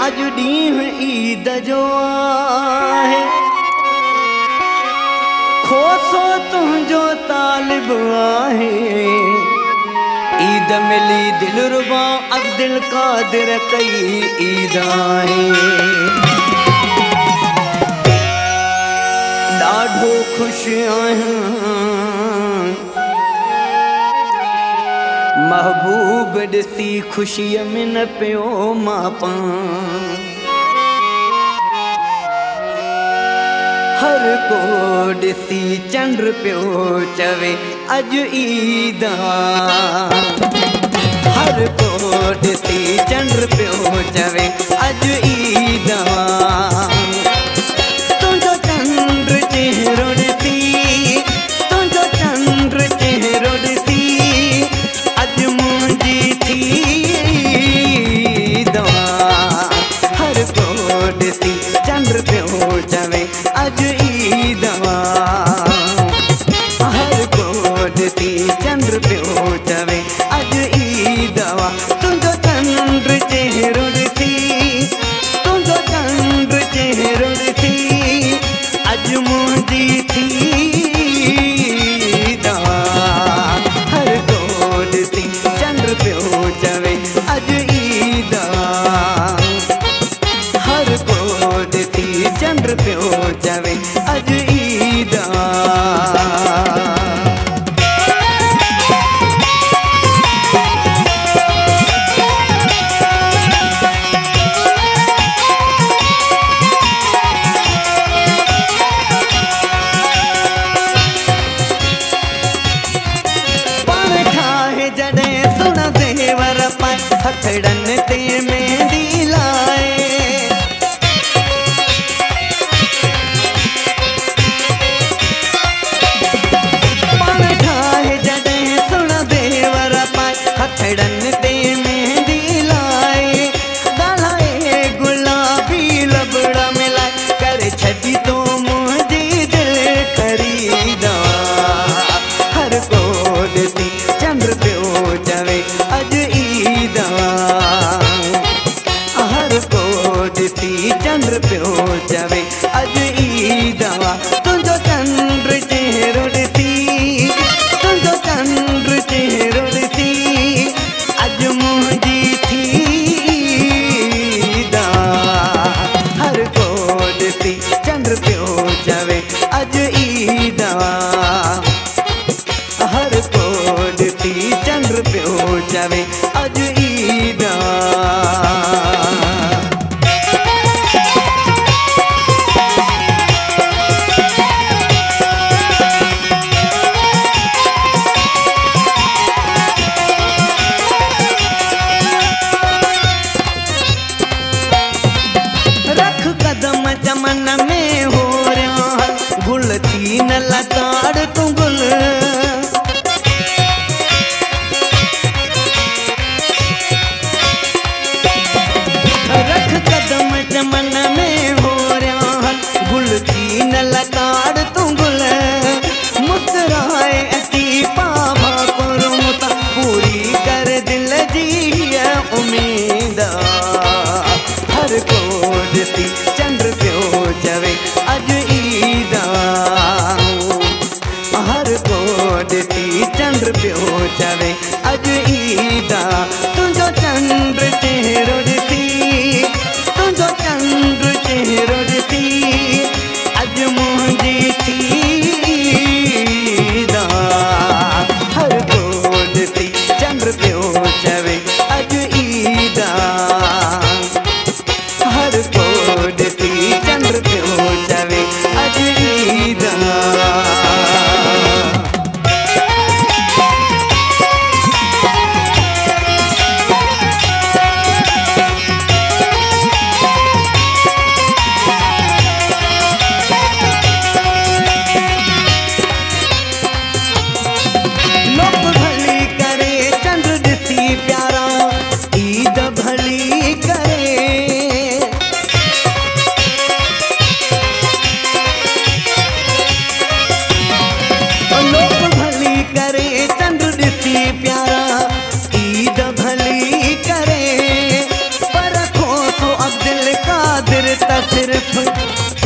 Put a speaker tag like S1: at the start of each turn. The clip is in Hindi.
S1: अज ॾींहुं ईद जो आहे खोसो तुंहिंजो तालिब आहे ईद मिली दिलरुबा अब्दुल कादिर कई ईद आहे ॾाढो ख़ुशि आहियां महबूब ॾिसी ख़ुशीअ में न पियो मां पां हर को ॾिसी चंड पियो चवे अॼु ईद हर को ॾिसी चंड पियो चवे अॼु ईद तुंहिंजो चंड चेहरो ॾिसी तुंहिंजो चंड चेहरो ॾिसी अॼु मुंहिंजी थी दवा हर को ॾिसी चंड पियो चवे अॼु ईद हर को ॾिसी चंड पियो चवे अॼु ईद तुंहिंजो चंड चेहरो ॾिसी तुंहिंजो चंड चेहरो ॾिसी अॼु मुंहिंजी थी दवा हर को ॾिसी चंड पियो चवे अॼु ईद हर को ॾिसी चंड पियो चवे अॼु ईद हथड़न ते मेहंदी लाए पाण ठाहे जॾहिं सुण देवर पाए हथड़न ते मेहंदी लाए ॻाल्हाए गुलाबी लबड़ा मिलाए करे छॾी तो मुंहिंजी दिलि ख़रीदा हर को ॾिसी चंड पियो चवे अॼु ईद हर को ॾिसी चंड पियो चवे अॼु ईद तुंहिंजो चंड चेहरो ॾिसी तुंहिंजो चंड चेहरो ॾिसी अॼु मुंहिंजी थी हर को ॾिसी चंड पियो चवे अॼु ईद हर को ॾिसी चंड पियो चवे अॼु ईद रख कदम चमन में हो रहा गुल थी न लताड़ तू गुल रख कदम चमन में हो रहा गुल थी न लताड़ तू गुल मुस्कुराए अची पावा कुरुमता पूरी कर दिल जी उम्मीद हर को ॾिसी चंड पियो चवे अॼु ईद हर को ॾिसी चंड पियो चवे अॼु ईद तुंहिंजो चंड चेहरो ॾिसी तुंहिंजो चंड चेहरो ॾिसी अॼु मुंहिंजी थी हर को ॾिसी चंड पियो चवे अॼु ईद हर को ॾिसी चंड पियो चवे सिर्फ